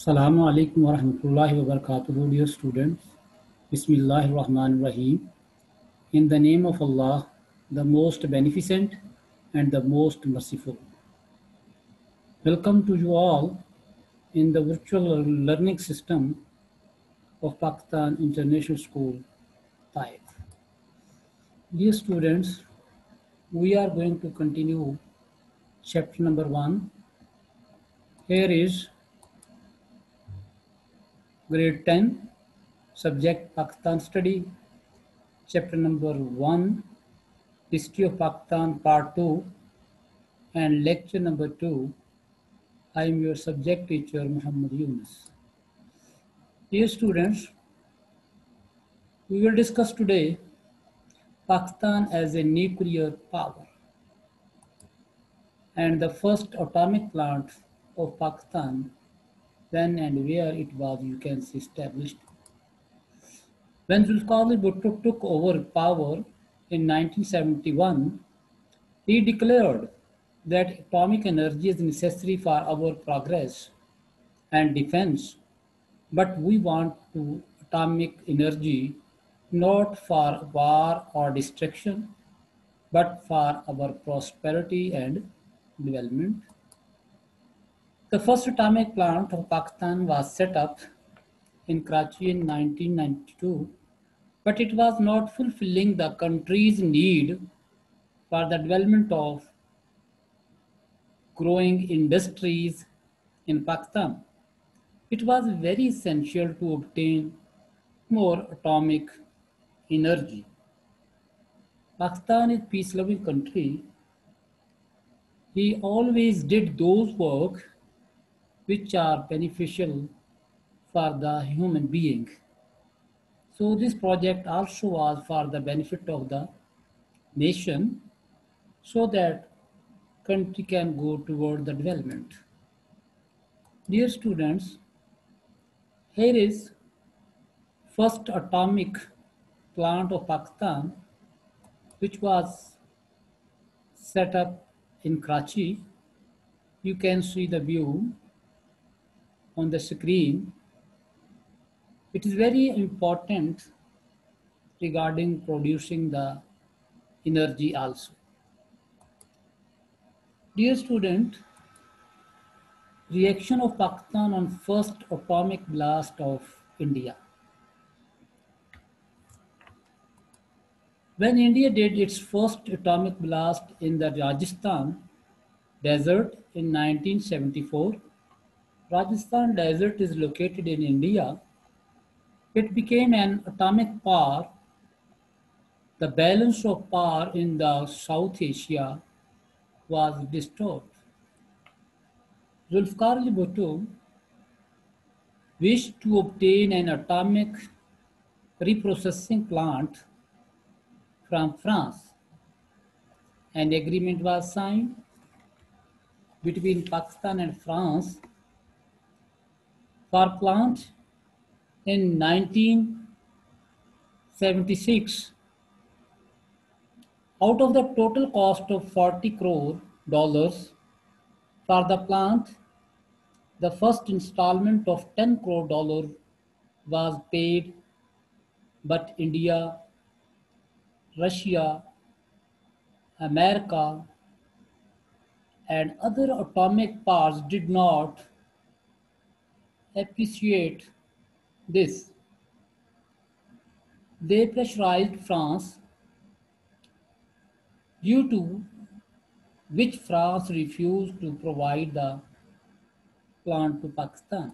Assalamu alaikum wa rahmatullahi wa barakatuhu, dear students. Bismillahir Rahmanir Rahim. In the name of Allah, the most beneficent and the most merciful. Welcome to you all in the virtual learning system of Pakistan International School, Taif. Dear students, we are going to continue chapter number 1. Here is grade 10, subject Pakistan study, chapter number 1, History of Pakistan part 2, and lecture number 2. I am your subject teacher Muhammad Yunus. Dear students, we will discuss today Pakistan as a nuclear power and the first atomic plant of Pakistan, when and where it was, you can see, established. When Zulfikar Bhutto took over power in 1971, he declared that atomic energy is necessary for our progress and defense, but we want to atomic energy not for war or destruction, but for our prosperity and development. The first atomic plant of Pakistan was set up in Karachi in 1992, but it was not fulfilling the country's need for the development of growing industries in Pakistan. It was very essential to obtain more atomic energy. Pakistan is a peace-loving country. He always did those work which are beneficial for the human being. So this project also was for the benefit of the nation so that country can go toward the development. Dear students, here is first atomic plant of Pakistan which was set up in Karachi. You can see the view on the screen. It is very important regarding producing the energy also. Dear student, reaction of Pakistan on first atomic blast of India. When India did its first atomic blast in the Rajasthan desert in 1974, Rajasthan desert is located in India. It became an atomic power. The balance of power in the South Asia was disturbed. Zulfikar Ali Bhutto wished to obtain an atomic reprocessing plant from France. An agreement was signed between Pakistan and France for plant in 1976. Out of the total cost of 40 crore dollars for the plant, the first installment of 10 crore dollars was paid, but India, Russia, America, and other atomic powers did not appreciate this. They pressurized France, due to which France refused to provide the plant to Pakistan.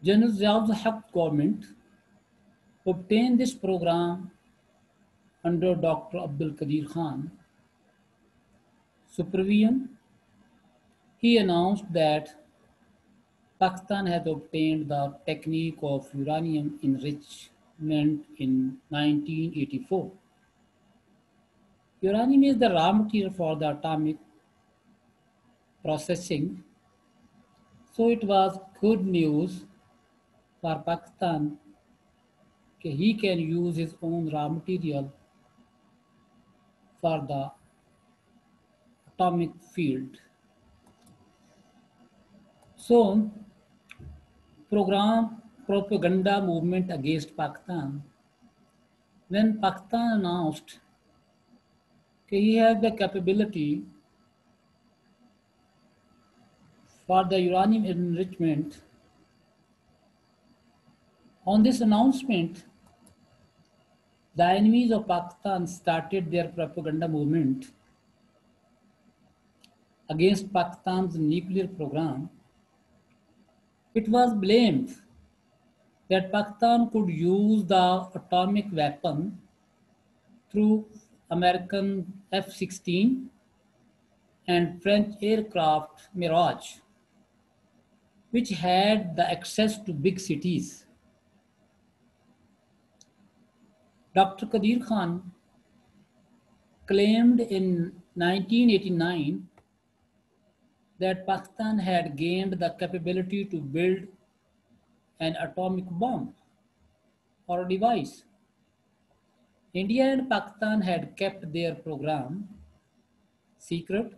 General Ziaul Haq government obtained this program under Dr. Abdul Qadir Khan supervision. He announced that Pakistan has obtained the technique of uranium enrichment in 1984. Uranium is the raw material for the atomic processing, so it was good news for Pakistan that he can use his own raw material for the atomic field. So, program propaganda movement against Pakistan. When Pakistan announced that he had the capability for the uranium enrichment, on this announcement, the enemies of Pakistan started their propaganda movement against Pakistan's nuclear program. It was blamed that Pakistan could use the atomic weapon through American F-16 and French aircraft Mirage, which had the access to big cities. Dr. Qadir Khan claimed in 1989 that Pakistan had gained the capability to build an atomic bomb or a device. India and Pakistan had kept their program secret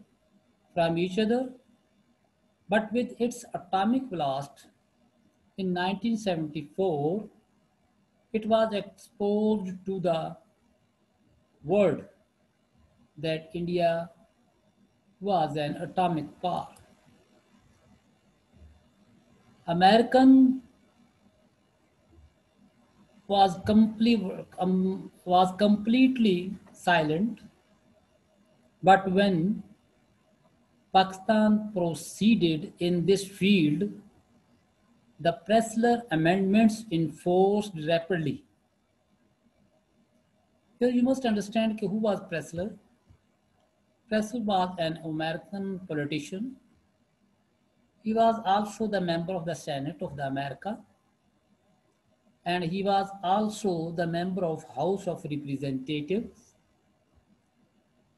from each other, but with its atomic blast in 1974, it was exposed to the world that India was an atomic power. American was completely silent, but when Pakistan proceeded in this field, the Pressler amendments enforced rapidly. Here you must understand who was Pressler. Pressler was an American politician. He was also the member of the Senate of the America, and he was also the member of House of Representatives.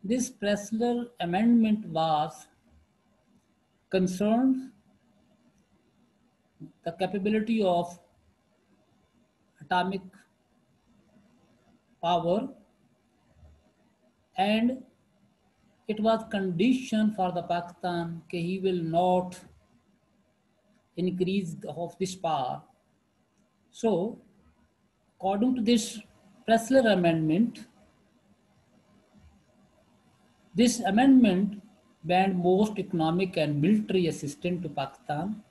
This Pressler amendment was concerned the capability of atomic power, and it was condition for the Pakistan that he will not increase of this power. So, according to this Pressler amendment, this amendment banned most economic and military assistance to Pakistan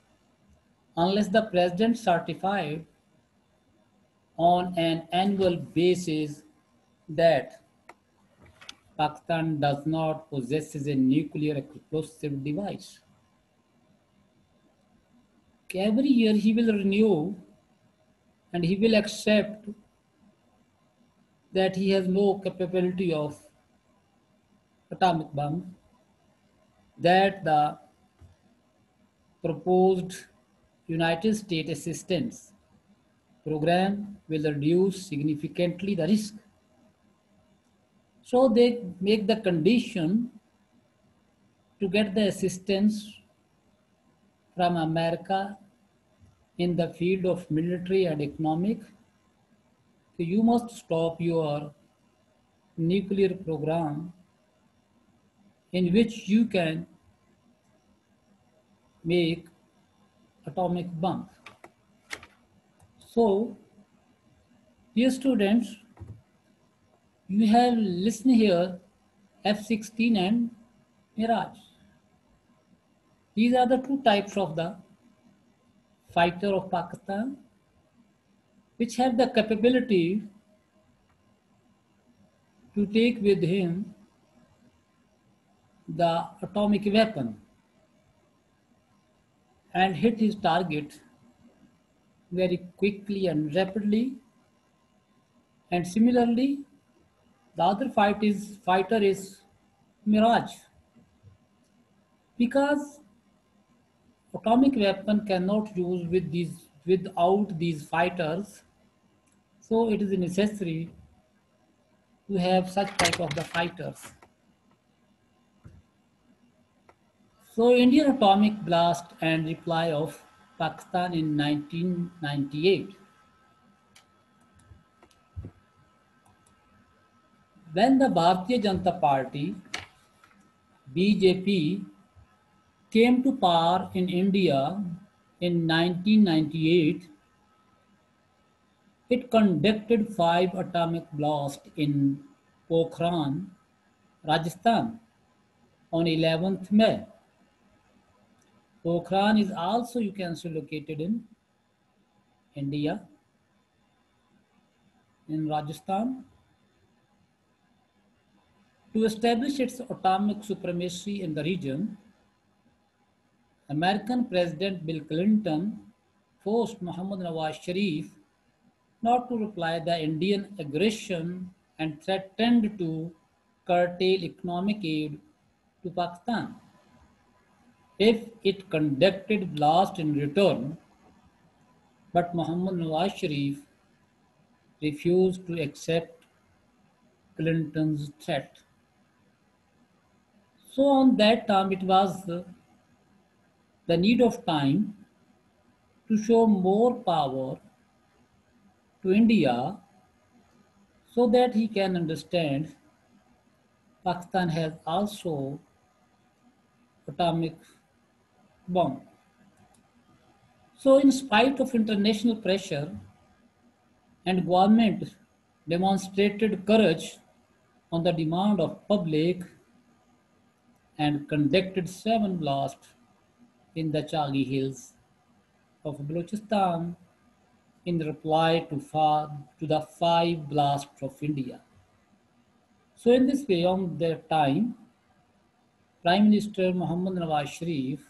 unless the president certified on an annual basis that Pakistan does not possess a nuclear explosive device. Every year he will renew and he will accept that he has no capability of atomic bomb, that the proposed United States assistance program will reduce significantly the risk. So they make the condition to get the assistance from America in the field of military and economic. So you must stop your nuclear program in which you can make atomic bomb. So, dear students, you have listened here F-16 and Mirage. These are the two types of the fighter of Pakistan which have the capability to take with him the atomic weapon and hit his target very quickly and rapidly. And similarly, the other fighter is Mirage, because atomic weapon cannot use without these fighters. So it is necessary to have such type of the fighters. So Indian atomic blast and reply of Pakistan in 1998. When the Bharatiya Janata Party (BJP) came to power in India in 1998, it conducted 5 atomic blasts in Pokhran, Rajasthan on 11th May. Pokhran is also, you can say, located in India, in Rajasthan. To establish its atomic supremacy in the region, American President Bill Clinton forced Mohammad Nawaz Sharif not to reply the Indian aggression and threatened to curtail economic aid to Pakistan if it conducted blast in return, but Mohammad Nawaz Sharif refused to accept Clinton's threat. So on that time it was the need of time to show more power to India so that he can understand Pakistan has also atomic bomb. So in spite of international pressure and government demonstrated courage on the demand of public and conducted 7 blasts in the Chagi Hills of Balochistan in reply to the 5 blasts of India. So in this way, on that time, Prime Minister Mohammad Nawaz Sharif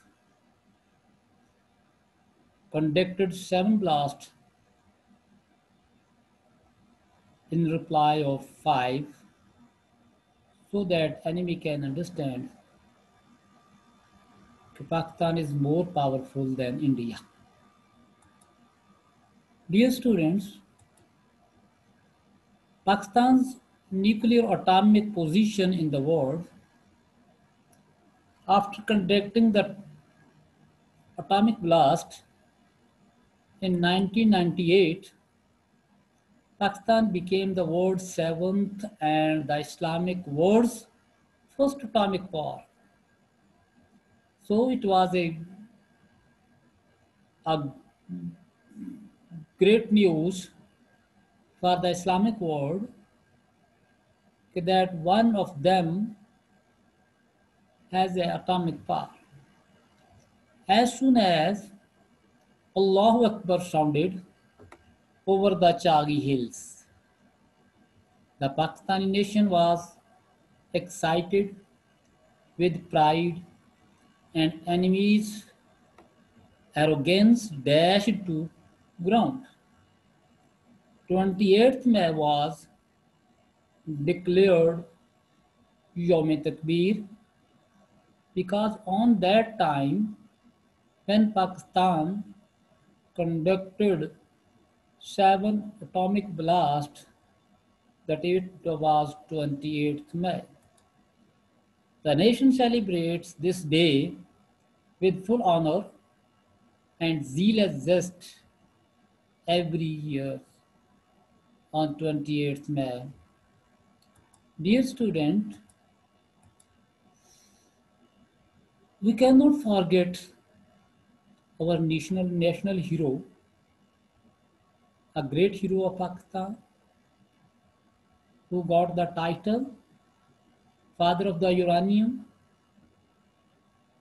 conducted 7 blasts in reply of 5 so that enemy can understand that Pakistan is more powerful than India. Dear students, Pakistan's nuclear atomic position in the world after conducting the atomic blast in 1998, Pakistan became the world's seventh and the Islamic world's first atomic power. So it was a great news for the Islamic world that one of them has an atomic power. As soon as Allahu Akbar sounded over the Chagi Hills, the Pakistani nation was excited with pride and enemies' arrogance dashed to ground. 28th May was declared Yom Takbir because on that time when Pakistan conducted 7 atomic blasts, the date was 28th May. The nation celebrates this day with full honor and zealous zest every year on 28th May. Dear student, we cannot forget our national hero, a great hero of Pakistan, who got the title Father of the Uranium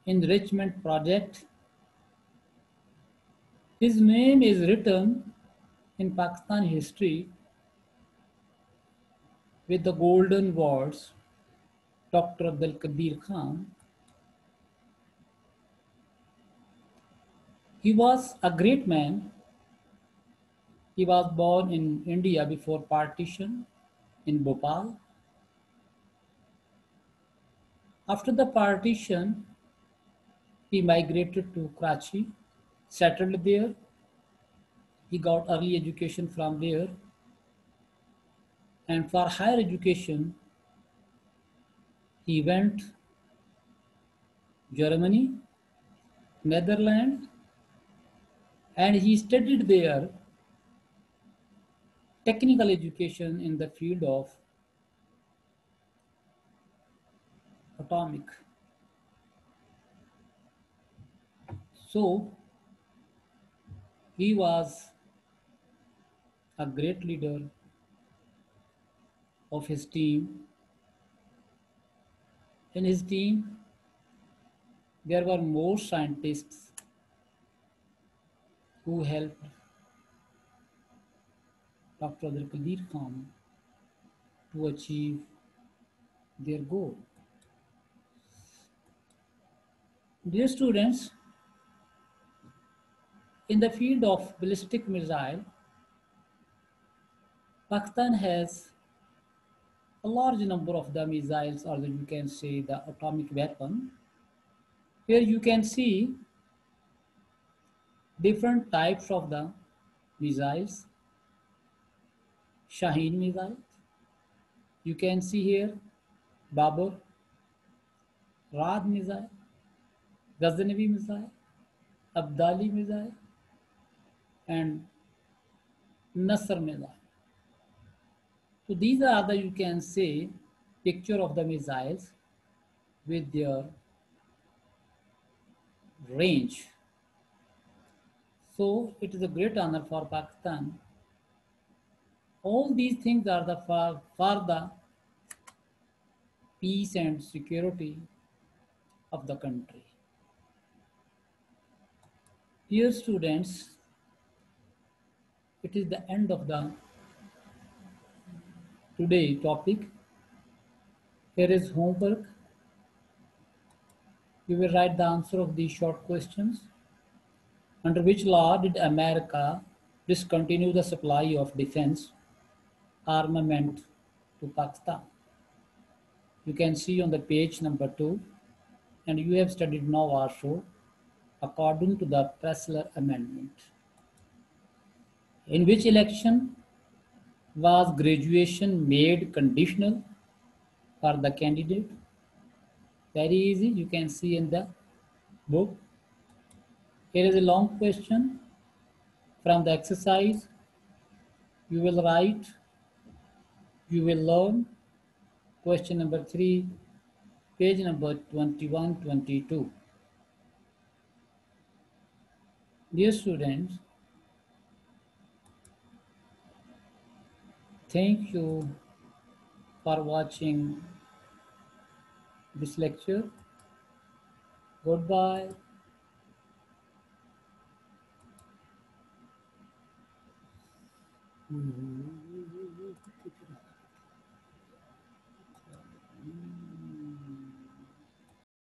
Enrichment Project. His name is written in Pakistan history with the golden words Dr. Abdul Qadir Khan. He was a great man. He was born in India before partition in Bhopal. After the partition, he migrated to Karachi, settled there. He got early education from there. And for higher education, he went Germany, Netherlands, and he studied there technical education in the field of atomic. So he was a great leader of his team. In his team, there were more scientists who helped Dr. Abdul Qadir Khan to achieve their goal. Dear students, in the field of ballistic missile, Pakistan has a large number of the missiles, or you can say the atomic weapon. Here you can see different types of the missiles. Shaheen missile. You can see here Babur, Raad missile, Ghaznavi missile, Abdali missile, and Nasr missile. So these are the, you can say, picture of the missiles with their range. So it is a great honor for Pakistan. All these things are the for the peace and security of the country. Dear students, it is the end of the today topic. Here is homework. You will write the answer of these short questions. Under which law did America discontinue the supply of defense armament to Pakistan? You can see on the page number 2, and you have studied now also according to the Pressler Amendment. In which election was graduation made conditional for the candidate? Very easy, you can see in the book. Here is a long question from the exercise. You will write, you will learn. Question number 3, page number 21, 22. Dear students, thank you for watching this lecture. Goodbye.